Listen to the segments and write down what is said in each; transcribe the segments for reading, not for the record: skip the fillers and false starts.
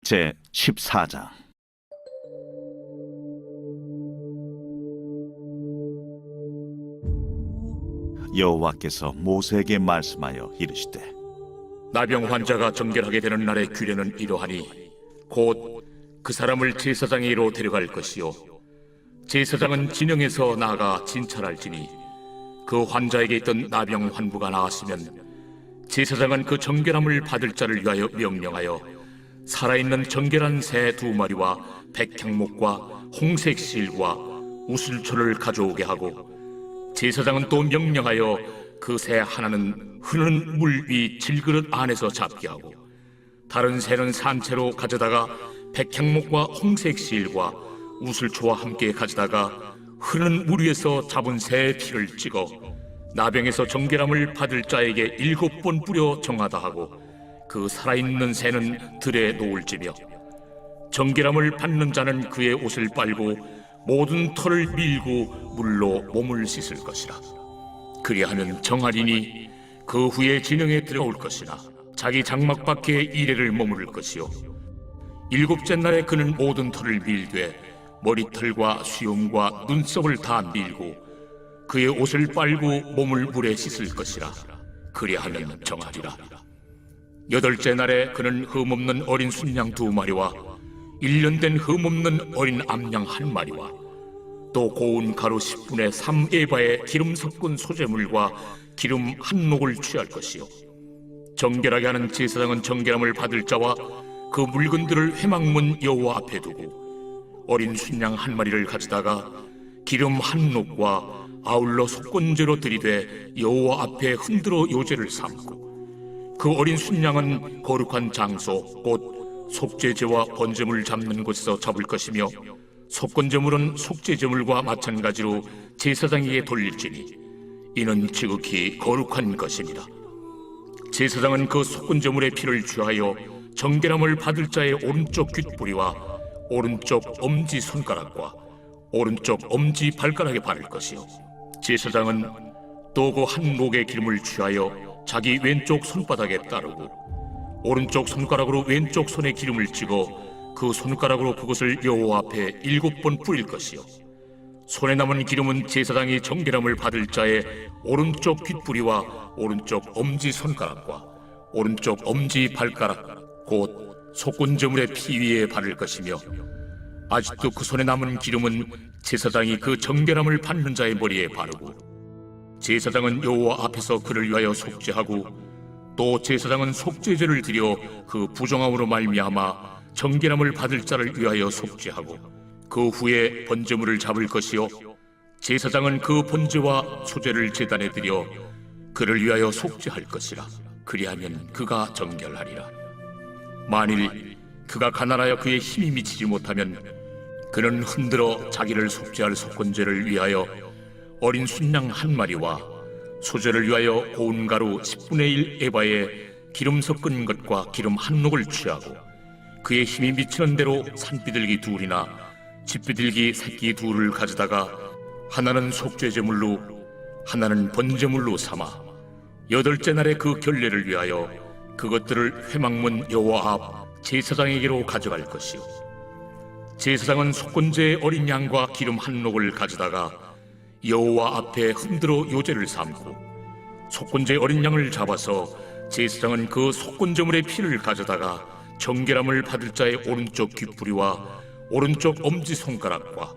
제 14장. 여호와께서 모세에게 말씀하여 이르시되, 나병 환자가 정결하게 되는 날의 규례는 이러하니 곧 그 사람을 제사장에게로 데려갈 것이요 제사장은 진영에서 나아가 진찰할지니 그 환자에게 있던 나병 환부가 나았으면 제사장은 그 정결함을 받을 자를 위하여 명령하여 살아있는 정결한 새 2마리와 백향목과 홍색 실과 우슬초를 가져오게 하고, 제사장은 또 명령하여 그 새 하나는 흐르는 물 위 질그릇 안에서 잡게 하고, 다른 새는 산채로 가져다가 백향목과 홍색 실과 우슬초와 함께 가져다가 흐르는 물 위에서 잡은 새의 피를 찍어 나병에서 정결함을 받을 자에게 7번 뿌려 정하다 하고, 그 살아있는 새는 들에 놓을지며, 정결함을 받는 자는 그의 옷을 빨고 모든 털을 밀고 물로 몸을 씻을 것이라. 그리하면 정하리니 그 후에 진영에 들어올 것이나 자기 장막 밖에 이레를 머무를 것이요 7째 날에 그는 모든 털을 밀되 머리털과 수염과 눈썹을 다 밀고 그의 옷을 빨고 몸을 물에 씻을 것이라. 그리하면 정하리라. 8째 날에 그는 흠없는 어린 순양 2마리와 1년 된 흠없는 어린 암양 1마리와 또 고운 가루 10분의 3에바의 기름 섞은 소재물과 기름 1녹을 취할 것이요 정결하게 하는 제사장은 정결함을 받을 자와 그 물건들을 회막문 여호와 앞에 두고 어린 순양 1마리를 가져다가 기름 1녹과 아울러 속건제로 들이되 여호와 앞에 흔들어 요제를 삼고, 그 어린 순양은 거룩한 장소 곧 속죄제와 번제물 잡는 곳에서 잡을 것이며 속건제물은 속죄제물과 마찬가지로 제사장에게 돌릴지니 이는 지극히 거룩한 것입니다. 제사장은 그 속건제물의 피를 취하여 정결함을 받을 자의 오른쪽 귓뿌리와 오른쪽 엄지 손가락과 오른쪽 엄지 발가락에 바를 것이요 제사장은 또 그 1녹의 기름을 취하여 자기 왼쪽 손바닥에 따르고 오른쪽 손가락으로 왼쪽 손에 기름을 찍어 그 손가락으로 그것을 여호와 앞에 7번 뿌릴 것이요 손에 남은 기름은 제사장이 정결함을 받을 자의 오른쪽 귓뿌리와 오른쪽 엄지 손가락과 오른쪽 엄지 발가락 곧 속건제물의 피 위에 바를 것이며, 아직도 그 손에 남은 기름은 제사장이 그 정결함을 받는 자의 머리에 바르고, 제사장은 여호와 앞에서 그를 위하여 속죄하고, 또 제사장은 속죄제를 드려 그 부정함으로 말미암아 정결함을 받을 자를 위하여 속죄하고, 그 후에 번제물을 잡을 것이요 제사장은 그 번제와 소제를 제단에 드려 그를 위하여 속죄할 것이라. 그리하면 그가 정결하리라. 만일 그가 가난하여 그의 힘이 미치지 못하면 그는 흔들어 자기를 속죄할 속건제를 위하여 어린 순양 1마리와 소제를 위하여 고운 가루 10분의 1 에바에 기름 섞은 것과 기름 1녹을 취하고, 그의 힘이 미치는 대로 산비둘기 2이나 집비둘기 새끼 2를 가져다가 하나는 속죄제물로 하나는 번제물로 삼아 8째 날에 그 결례를 위하여 그것들을 회막문 여호와 앞 제사장에게로 가져갈 것이요 제사장은 속건제의 어린 양과 기름 1녹을 가져다가 여호와 앞에 흔들어 요제를 삼고, 속건제의 어린 양을 잡아서 제사장은 그 속건제물의 피를 가져다가 정결함을 받을 자의 오른쪽 귓뿌리와 오른쪽 엄지손가락과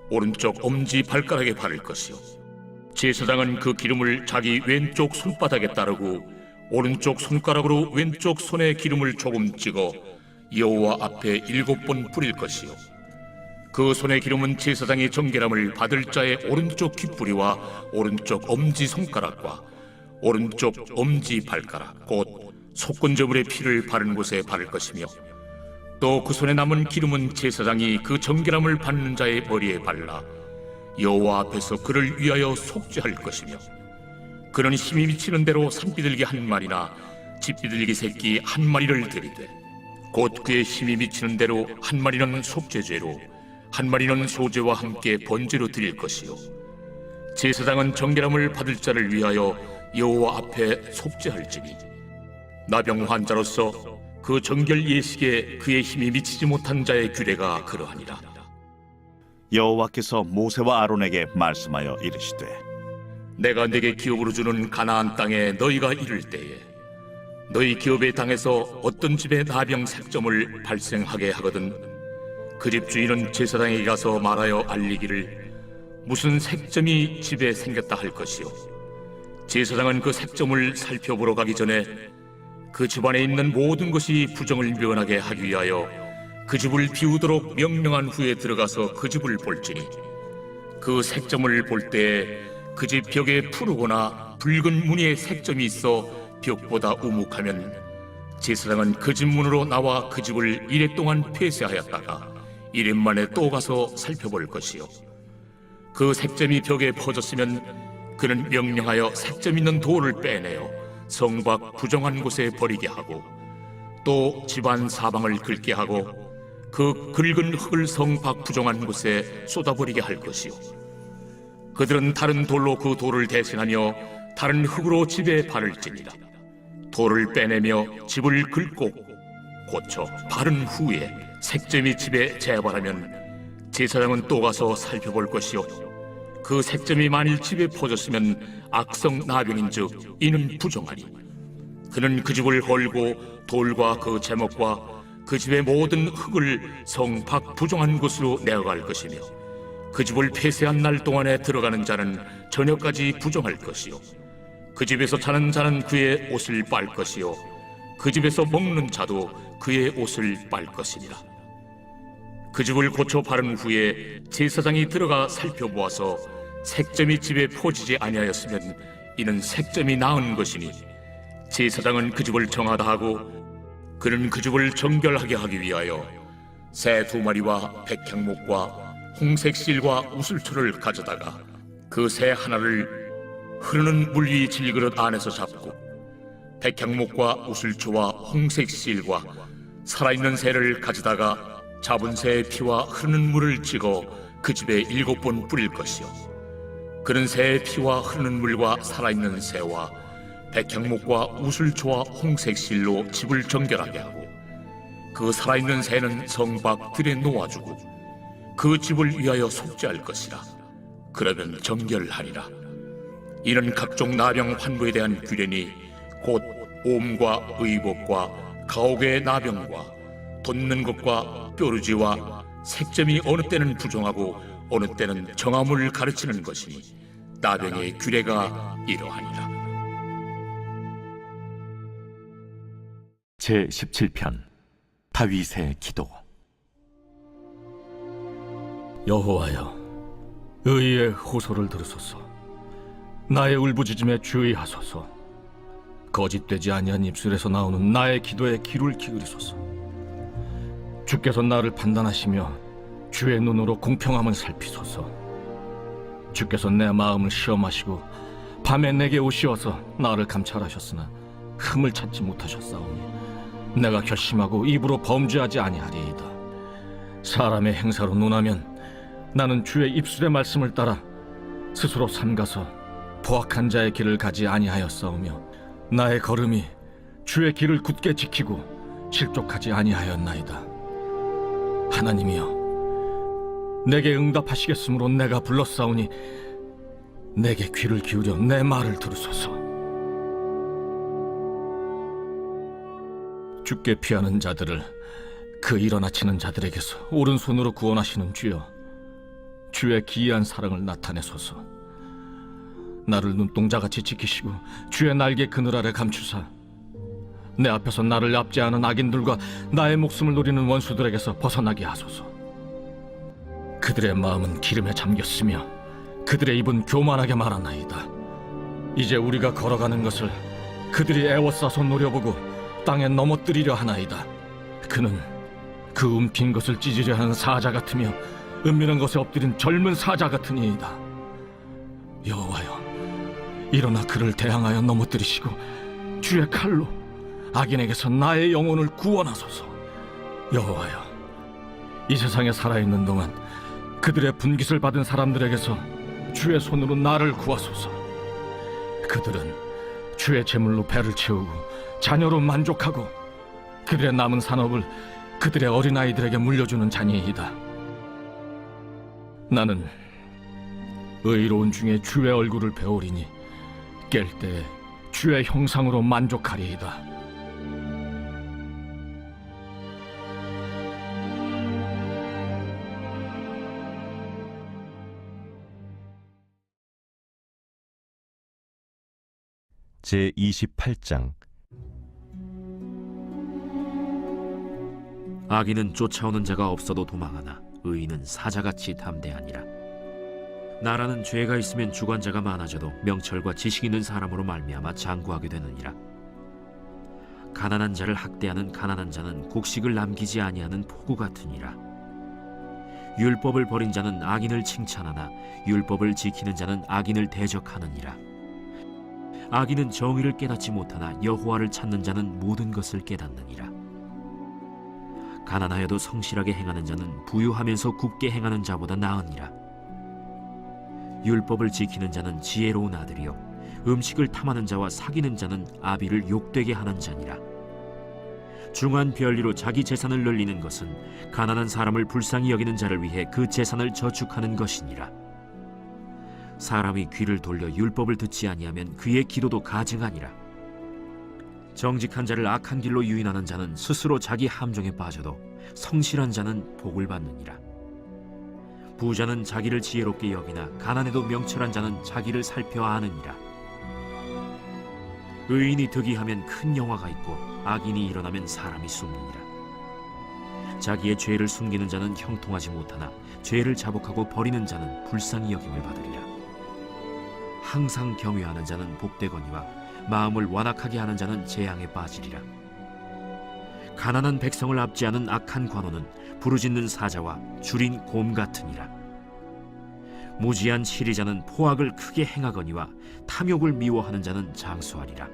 오른쪽 엄지 발가락에 바를 것이요 제사장은 그 기름을 자기 왼쪽 손바닥에 따르고 오른쪽 손가락으로 왼쪽 손에 기름을 조금 찍어 여호와 앞에 7번 뿌릴 것이요 그 손의 기름은 제사장이 정결함을 받을 자의 오른쪽 귓뿌리와 오른쪽 엄지손가락과 오른쪽 엄지 발가락 곧 속건제물의 피를 바른 곳에 바를 것이며, 또 그 손에 남은 기름은 제사장이 그 정결함을 받는 자의 머리에 발라 여호와 앞에서 그를 위하여 속죄할 것이며, 그는 힘이 미치는 대로 산비둘기 1마리나 집비둘기 새끼 1마리를 드리되, 곧 그의 힘이 미치는 대로 1마리는 속죄죄로 1마리는 소제와 함께 번제로 드릴 것이요 제사장은 정결함을 받을 자를 위하여 여호와 앞에 속죄할지니, 나병 환자로서 그 정결 예식에 그의 힘이 미치지 못한 자의 규례가 그러하니라. 여호와께서 모세와 아론에게 말씀하여 이르시되 내가 내게 기업으로 주는 가나안 땅에 너희가 이를 때에 너희 기업의 땅에서 어떤 집에 나병 색점을 발생하게 하거든 그 집 주인은 제사장에게 가서 말하여 알리기를 무슨 색점이 집에 생겼다 할 것이요 제사장은 그 색점을 살펴보러 가기 전에 그 집안에 있는 모든 것이 부정을 면하게 하기 위하여 그 집을 비우도록 명령한 후에 들어가서 그 집을 볼지니 그 색점을 볼 때에 그 집 벽에 푸르거나 붉은 무늬의 색점이 있어 벽보다 우묵하면 제사장은 그 집 문으로 나와 그 집을 이래 동안 폐쇄하였다가 이래 만에 또 가서 살펴볼 것이요 그 색점이 벽에 퍼졌으면 그는 명령하여 색점 있는 돌을 빼내어 성 밖 부정한 곳에 버리게 하고 또 집안 사방을 긁게 하고 그 긁은 흙을 성 밖 부정한 곳에 쏟아버리게 할 것이요 그들은 다른 돌로 그 돌을 대신하며 다른 흙으로 집에 바를지니라. 돌을 빼내며 집을 긁고 고쳐 바른 후에 색점이 집에 재발하면 제사장은 또 가서 살펴볼 것이요 그 색점이 만일 집에 퍼졌으면 악성 나병인즉 이는 부정하니 그는 그 집을 헐고 돌과 그 제목과 그 집의 모든 흙을 성 밖 부정한 곳으로 내어갈 것이며 그 집을 폐쇄한 날 동안에 들어가는 자는 저녁까지 부정할 것이요 그 집에서 자는 자는 그의 옷을 빨 것이요 그 집에서 먹는 자도 그의 옷을 빨 것이니라. 그 집을 고쳐 바른 후에 제사장이 들어가 살펴보아서 색점이 집에 퍼지지 아니하였으면 이는 색점이 나은 것이니 제사장은 그 집을 정하다 하고 그는 그 집을 정결하게 하기 위하여 새 2마리와 백향목과 홍색 실과 우슬초를 가져다가 그 새 하나를 흐르는 물 위 질그릇 안에서 잡고 백향목과 우슬초와 홍색 실과 살아있는 새를 가져다가 잡은 새의 피와 흐르는 물을 찍어 그 집에 7번 뿌릴 것이요 그는 새의 피와 흐르는 물과 살아있는 새와 백향목과 우슬초와 홍색 실로 집을 정결하게 하고 그 살아있는 새는 성 밖 들에 놓아주고 그 집을 위하여 속죄할 것이라. 그러면 정결하리라. 이는 각종 나병 환부에 대한 규례니 곧 옴과 의복과 가옥의 나병과 돋는 것과 뾰루지와 색점이 어느 때는 부정하고 어느 때는 정함을 가르치는 것이니 나병의 규례가 이러하니라. 제17편 다윗의 기도. 여호와여, 의의 호소를 들으소서. 나의 울부짖음에 주의하소서. 거짓되지 아니한 입술에서 나오는 나의 기도에 귀를 기울이소서. 주께서 나를 판단하시며 주의 눈으로 공평함을 살피소서. 주께서 내 마음을 시험하시고 밤에 내게 오시어서 나를 감찰하셨으나 흠을 찾지 못하셨사오니 내가 결심하고 입으로 범죄하지 아니하리이다. 사람의 행사로 논하면 나는 주의 입술의 말씀을 따라 스스로 삼가서 포악한 자의 길을 가지 아니하였사오며 나의 걸음이 주의 길을 굳게 지키고 실족하지 아니하였나이다. 하나님이여, 내게 응답하시겠으므로 내가 불렀사오니 내게 귀를 기울여 내 말을 들으소서. 주께 피하는 자들을 그 일어나치는 자들에게서 오른손으로 구원하시는 주여, 주의 기이한 사랑을 나타내소서. 나를 눈동자같이 지키시고 주의 날개 그늘 아래 감추사 내 앞에서 나를 압제하는 악인들과 나의 목숨을 노리는 원수들에게서 벗어나게 하소서. 그들의 마음은 기름에 잠겼으며 그들의 입은 교만하게 말하나이다. 이제 우리가 걸어가는 것을 그들이 애워싸서 노려보고 땅에 넘어뜨리려 하나이다. 그는 그 움킨 것을 찢으려 하는 사자 같으며 은밀한 것에 엎드린 젊은 사자 같으니이다. 여호와여, 일어나 그를 대항하여 넘어뜨리시고 주의 칼로 악인에게서 나의 영혼을 구원하소서. 여호와여, 이 세상에 살아있는 동안 그들의 분깃을 받은 사람들에게서 주의 손으로 나를 구하소서. 그들은 주의 제물로 배를 채우고 자녀로 만족하고 그들의 남은 산업을 그들의 어린아이들에게 물려주는 자니이다. 나는 의로운 중에 주의 얼굴을 배우리니 깰 때 주의 형상으로 만족하리이다. 제28장. 악인은 쫓아오는 자가 없어도 도망하나 의인은 사자같이 담대하니라. 나라는 죄가 있으면 주관자가 많아져도 명철과 지식 있는 사람으로 말미암아 장구하게 되느니라. 가난한 자를 학대하는 가난한 자는 곡식을 남기지 아니하는 포구 같으니라. 율법을 버린 자는 악인을 칭찬하나 율법을 지키는 자는 악인을 대적하느니라. 악인은 정의를 깨닫지 못하나 여호와를 찾는 자는 모든 것을 깨닫느니라. 가난하여도 성실하게 행하는 자는 부유하면서 굽게 행하는 자보다 나으니라. 율법을 지키는 자는 지혜로운 아들이요 음식을 탐하는 자와 사귀는 자는 아비를 욕되게 하는 자니라. 중한 별리로 자기 재산을 늘리는 것은 가난한 사람을 불쌍히 여기는 자를 위해 그 재산을 저축하는 것이니라. 사람이 귀를 돌려 율법을 듣지 아니하면 그의 기도도 가증하니라. 정직한 자를 악한 길로 유인하는 자는 스스로 자기 함정에 빠져도 성실한 자는 복을 받느니라. 부자는 자기를 지혜롭게 여기나 가난해도 명철한 자는 자기를 살펴 아느니라. 의인이 득이하면 큰 영화가 있고 악인이 일어나면 사람이 숨느니라. 자기의 죄를 숨기는 자는 형통하지 못하나 죄를 자복하고 버리는 자는 불쌍히 여김을 받으리라. 항상 경외하는 자는 복되거니와 마음을 완악하게 하는 자는 재앙에 빠지리라. 가난한 백성을 압제하는 악한 관원은 부르짖는 사자와 줄인 곰 같으니라. 무지한 치리자는 포악을 크게 행하거니와 탐욕을 미워하는 자는 장수하리라.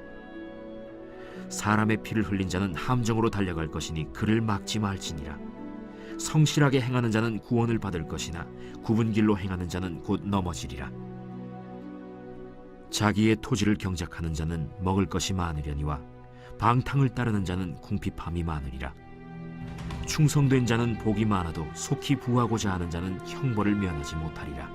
사람의 피를 흘린 자는 함정으로 달려갈 것이니 그를 막지 말지니라. 성실하게 행하는 자는 구원을 받을 것이나 굽은 길로 행하는 자는 곧 넘어지리라. 자기의 토지를 경작하는 자는 먹을 것이 많으려니와 방탕을 따르는 자는 궁핍함이 많으리라. 충성된 자는 복이 많아도 속히 부하고자 하는 자는 형벌을 면하지 못하리라.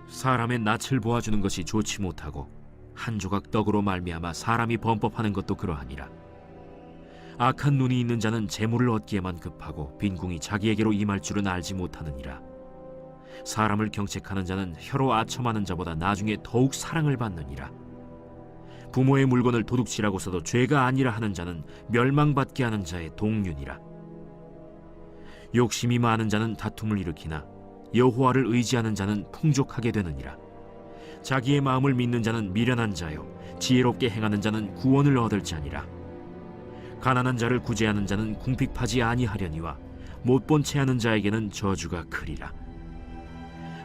사람의 낯을 보아주는 것이 좋지 못하고 한 조각 떡으로 말미암아 사람이 범법하는 것도 그러하니라. 악한 눈이 있는 자는 재물을 얻기에만 급하고 빈궁이 자기에게로 임할 줄은 알지 못하느니라. 사람을 경책하는 자는 혀로 아첨하는 자보다 나중에 더욱 사랑을 받느니라. 부모의 물건을 도둑질하고서도 죄가 아니라 하는 자는 멸망받게 하는 자의 동륜이라. 욕심이 많은 자는 다툼을 일으키나 여호와를 의지하는 자는 풍족하게 되느니라. 자기의 마음을 믿는 자는 미련한 자요 지혜롭게 행하는 자는 구원을 얻을 자니라. 가난한 자를 구제하는 자는 궁핍하지 아니하려니와 못 본 채 하는 자에게는 저주가 크리라.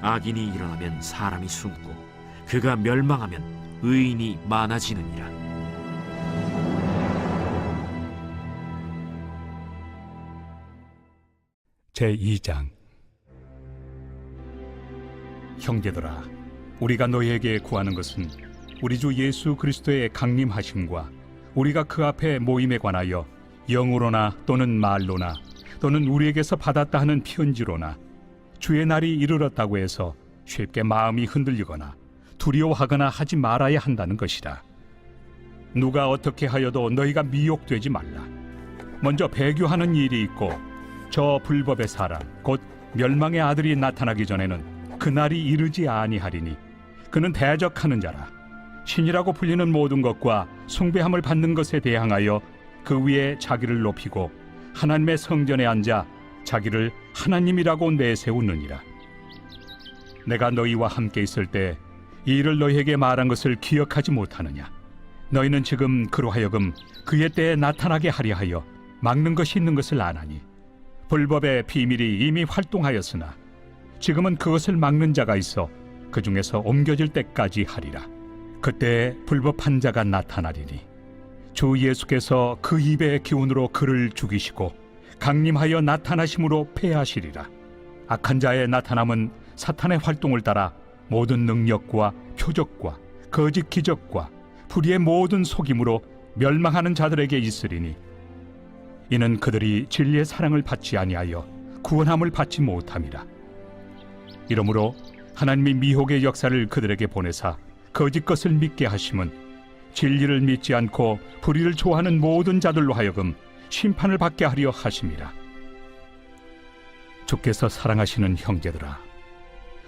악인이 일어나면 사람이 숨고 그가 멸망하면 의인이 많아지느니라. 제2장. 형제들아, 우리가 너희에게 구하는 것은 우리 주 예수 그리스도의 강림하심과 우리가 그 앞에 모임에 관하여 영으로나 또는 말로나 또는 우리에게서 받았다 하는 편지로나 주의 날이 이르렀다고 해서 쉽게 마음이 흔들리거나 두려워하거나 하지 말아야 한다는 것이라. 누가 어떻게 하여도 너희가 미혹되지 말라. 먼저 배교하는 일이 있고 저 불법의 사람 곧 멸망의 아들이 나타나기 전에는 그 날이 이르지 아니하리니 그는 대적하는 자라. 신이라고 불리는 모든 것과 숭배함을 받는 것에 대항하여 그 위에 자기를 높이고 하나님의 성전에 앉아 자기를 하나님이라고 내세우느니라. 내가 너희와 함께 있을 때 이 일을 너희에게 말한 것을 기억하지 못하느냐? 너희는 지금 그로 하여금 그의 때에 나타나게 하려 하여 막는 것이 있는 것을 아나니 불법의 비밀이 이미 활동하였으나 지금은 그것을 막는 자가 있어 그 중에서 옮겨질 때까지 하리라. 그때 불법한 자가 나타나리니 주 예수께서 그 입의 기운으로 그를 죽이시고 강림하여 나타나심으로 패하시리라. 악한 자의 나타남은 사탄의 활동을 따라 모든 능력과 표적과 거짓 기적과 불의의 모든 속임으로 멸망하는 자들에게 있으리니 이는 그들이 진리의 사랑을 받지 아니하여 구원함을 받지 못함이라. 이러므로 하나님이 미혹의 역사를 그들에게 보내사 거짓 것을 믿게 하심은 진리를 믿지 않고 불의를 좋아하는 모든 자들로 하여금 심판을 받게 하려 하심이라. 주께서 사랑하시는 형제들아,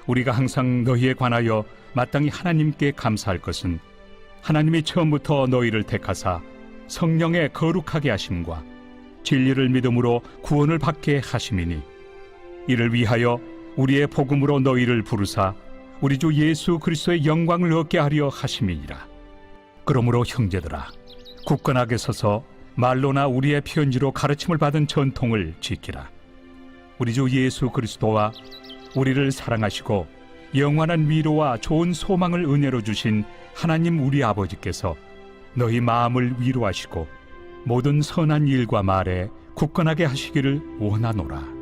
우리가 항상 너희에 관하여 마땅히 하나님께 감사할 것은 하나님이 처음부터 너희를 택하사 성령에 거룩하게 하심과 진리를 믿음으로 구원을 받게 하심이니, 이를 위하여 우리의 복음으로 너희를 부르사 우리 주 예수 그리스도의 영광을 얻게 하려 하심이니라. 그러므로 형제들아, 굳건하게 서서 말로나 우리의 편지로 가르침을 받은 전통을 지키라. 우리 주 예수 그리스도와 우리를 사랑하시고 영원한 위로와 좋은 소망을 은혜로 주신 하나님 우리 아버지께서 너희 마음을 위로하시고 모든 선한 일과 말에 굳건하게 하시기를 원하노라.